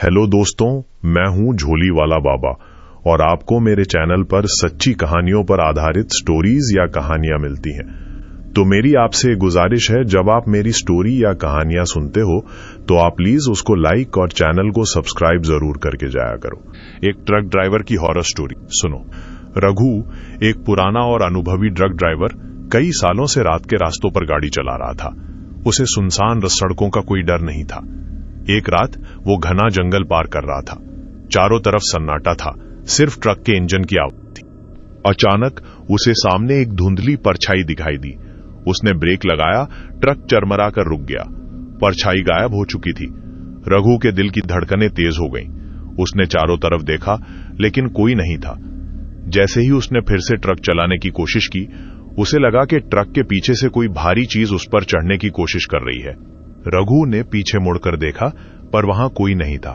Hello दोस्तों, मैं हूं झोली वाला बाबा और आपको मेरे चैनल पर सच्ची कहानियों पर आधारित स्टोरीज या कहानियां मिलती हैं। तो मेरी आपसे गुजारिश है, जब आप मेरी स्टोरी या कहानियां सुनते हो तो आप प्लीज उसको लाइक और चैनल को सब्सक्राइब जरूर करके जाया करो। एक ट्रक ड्राइवर की हॉरर स्टोरी सुनो। रघु एक पुराना और अनुभवी ट्रक ड्राइवर कई सालों से रात के रास्तों पर गाड़ी चला रहा था। उसे सुनसान सड़कों का कोई डर नहीं था। एक रात वो घना जंगल पार कर रहा था। चारों तरफ सन्नाटा था, सिर्फ ट्रक के इंजन की आवाज थी। अचानक उसे सामने एक धुंधली परछाई दिखाई दी। उसने ब्रेक लगाया, ट्रक चरमरा कर रुक गया। परछाई गायब हो चुकी थी। रघु के दिल की धड़कनें तेज हो गईं। उसने चारों तरफ देखा, लेकिन कोई नहीं था। जैसे ही उसने फिर से ट्रक चलाने की कोशिश की, उसे लगा कि ट्रक के पीछे से कोई भारी चीज उस पर चढ़ने की कोशिश कर रही है। रघु ने पीछे मुड़कर देखा, पर वहां कोई नहीं था।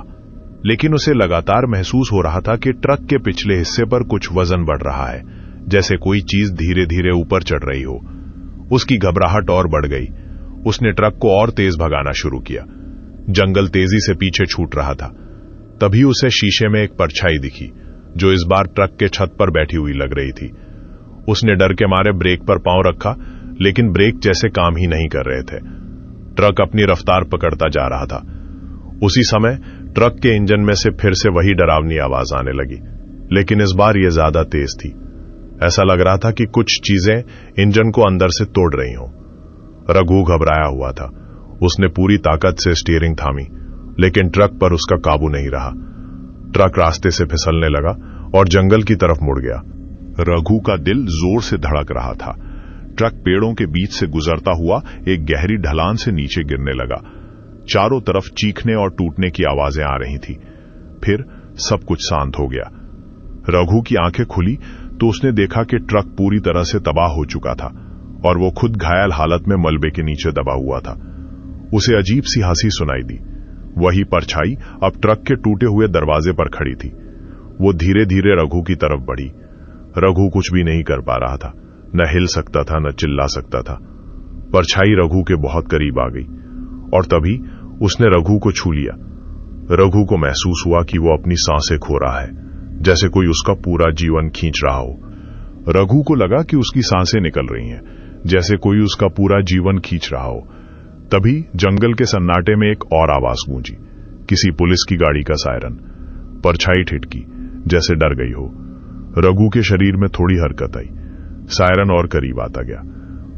लेकिन उसे लगातार महसूस हो रहा था कि ट्रक के पिछले हिस्से पर कुछ वजन बढ़ रहा है, जैसे कोई चीज धीरे धीरे ऊपर चढ़ रही हो। उसकी घबराहट और बढ़ गई। उसने ट्रक को और तेज भगाना शुरू किया। जंगल तेजी से पीछे छूट रहा था। तभी उसे शीशे में एक परछाई दिखी, जो इस बार ट्रक के छत पर बैठी हुई लग रही थी। उसने डर के मारे ब्रेक पर पांव रखा, लेकिन ब्रेक जैसे काम ही नहीं कर रहे थे। ट्रक अपनी रफ्तार पकड़ता जा रहा था। उसी समय ट्रक के इंजन में से फिर से वही डरावनी आवाज आने लगी, लेकिन इस बार यह ज्यादा तेज थी। ऐसा लग रहा था कि कुछ चीजें इंजन को अंदर से तोड़ रही हों। रघु घबराया हुआ था। उसने पूरी ताकत से स्टीयरिंग थामी, लेकिन ट्रक पर उसका काबू नहीं रहा। ट्रक रास्ते से फिसलने लगा और जंगल की तरफ मुड़ गया। रघु का दिल जोर से धड़क रहा था। ट्रक पेड़ों के बीच से गुजरता हुआ एक गहरी ढलान से नीचे गिरने लगा। चारों तरफ चीखने और टूटने की आवाजें आ रही थी। फिर सब कुछ शांत हो गया। रघु की आंखें खुली तो उसने देखा कि ट्रक पूरी तरह से तबाह हो चुका था और वो खुद घायल हालत में मलबे के नीचे दबा हुआ था। उसे अजीब सी हंसी सुनाई दी। वही परछाई अब ट्रक के टूटे हुए दरवाजे पर खड़ी थी। वो धीरे धीरे रघु की तरफ बढ़ी। रघु कुछ भी नहीं कर पा रहा था, न हिल सकता था, न चिल्ला सकता था। परछाई रघु के बहुत करीब आ गई और तभी उसने रघु को छू लिया। रघु को महसूस हुआ कि वो अपनी सांसें खो रहा है, जैसे कोई उसका पूरा जीवन खींच रहा हो। रघु को लगा कि उसकी सांसें निकल रही हैं, जैसे कोई उसका पूरा जीवन खींच रहा हो। तभी जंगल के सन्नाटे में एक और आवाज गूंजी, किसी पुलिस की गाड़ी का सायरन। परछाई ठिठकी, जैसे डर गई हो। रघु के शरीर में थोड़ी हरकत आई। सायरन और करीब आता गया।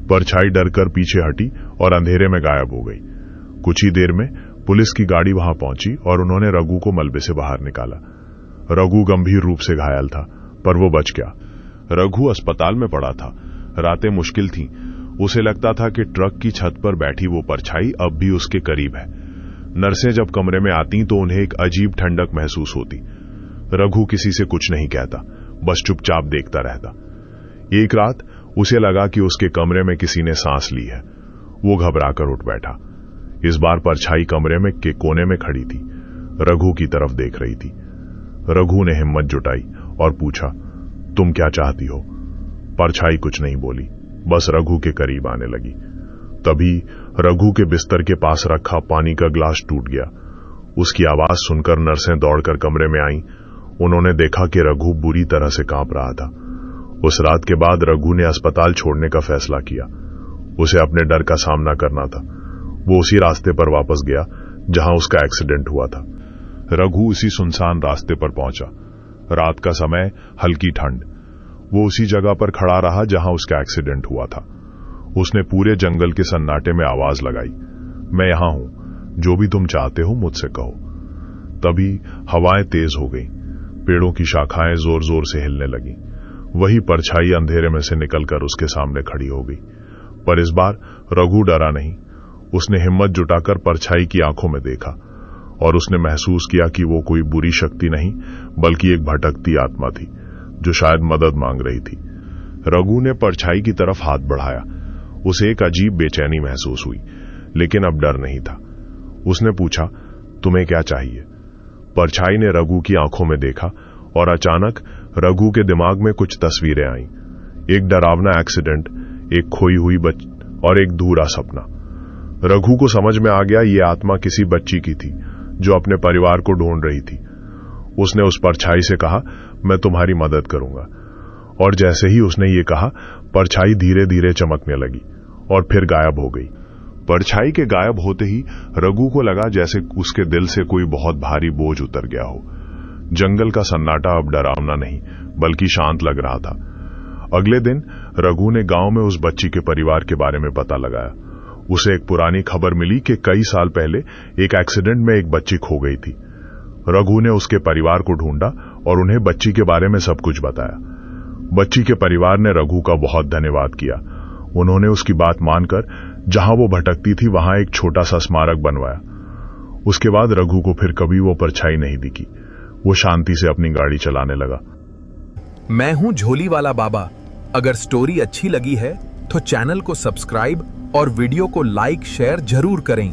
परछाई डरकर पीछे हटी और अंधेरे में गायब हो गई। कुछ ही देर में पुलिस की गाड़ी वहां पहुंची और उन्होंने रघु को मलबे से बाहर निकाला। रघु गंभीर रूप से घायल था, पर वो बच गया। रघु अस्पताल में पड़ा था। रातें मुश्किल थीं। उसे लगता था कि ट्रक की छत पर बैठी वो परछाई अब भी उसके करीब है। नर्सें जब कमरे में आती तो उन्हें एक अजीब ठंडक महसूस होती। रघु किसी से कुछ नहीं कहता, बस चुपचाप देखता रहता। एक रात उसे लगा कि उसके कमरे में किसी ने सांस ली है। वो घबराकर उठ बैठा। इस बार परछाई कमरे में के कोने में खड़ी थी, रघु की तरफ देख रही थी। रघु ने हिम्मत जुटाई और पूछा, तुम क्या चाहती हो? परछाई कुछ नहीं बोली, बस रघु के करीब आने लगी। तभी रघु के बिस्तर के पास रखा पानी का ग्लास टूट गया। उसकी आवाज सुनकर नर्सें दौड़कर कमरे में आईं। उन्होंने देखा कि रघु बुरी तरह से कांप रहा था। उस रात के बाद रघु ने अस्पताल छोड़ने का फैसला किया। उसे अपने डर का सामना करना था। वो उसी रास्ते पर वापस गया जहां उसका एक्सीडेंट हुआ था। रघु उसी सुनसान रास्ते पर पहुंचा। रात का समय, हल्की ठंड। वो उसी जगह पर खड़ा रहा जहां उसका एक्सीडेंट हुआ था। उसने पूरे जंगल के सन्नाटे में आवाज लगाई, मैं यहां हूं, जो भी तुम चाहते हो मुझसे कहो। तभी हवाएं तेज हो गई। पेड़ों की शाखाएं जोर जोर से हिलने लगी। वही परछाई अंधेरे में से निकलकर उसके सामने खड़ी हो गई। पर इस बार रघु डरा नहीं। उसने हिम्मत जुटाकर परछाई की आंखों में देखा और उसने महसूस किया कि वो कोई बुरी शक्ति नहीं, बल्कि एक भटकती आत्मा थी, जो शायद मदद मांग रही थी। रघु ने परछाई की तरफ हाथ बढ़ाया। उसे एक अजीब बेचैनी महसूस हुई, लेकिन अब डर नहीं था। उसने पूछा, तुम्हें क्या चाहिए? परछाई ने रघु की आंखों में देखा और अचानक रघु के दिमाग में कुछ तस्वीरें आईं। एक डरावना एक्सीडेंट, एक खोई हुई और एक अधूरा सपना। रघु को समझ में आ गया ये आत्मा किसी बच्ची की थी, जो अपने परिवार को ढूंढ रही थी। उसने उस परछाई से कहा, मैं तुम्हारी मदद करूंगा। और जैसे ही उसने ये कहा, परछाई धीरे धीरे चमकने लगी और फिर गायब हो गई। परछाई के गायब होते ही रघु को लगा जैसे उसके दिल से कोई बहुत भारी बोझ उतर गया हो। जंगल का सन्नाटा अब डरावना नहीं बल्कि शांत लग रहा था। अगले दिन रघु ने गांव में उस बच्ची के परिवार के बारे में पता लगाया। उसे एक पुरानी खबर मिली कि कई साल पहले एक एक्सीडेंट में एक बच्ची खो गई थी। रघु ने उसके परिवार को ढूंढा और उन्हें बच्ची के बारे में सब कुछ बताया। बच्ची के परिवार ने रघु का बहुत धन्यवाद किया। उन्होंने उसकी बात मानकर जहां वो भटकती थी वहां एक छोटा सा स्मारक बनवाया। उसके बाद रघु को फिर कभी वो परछाई नहीं दिखी। वो शांति से अपनी गाड़ी चलाने लगा। मैं हूं झोली वाला बाबा। अगर स्टोरी अच्छी लगी है तो चैनल को सब्सक्राइब और वीडियो को लाइक शेयर जरूर करें।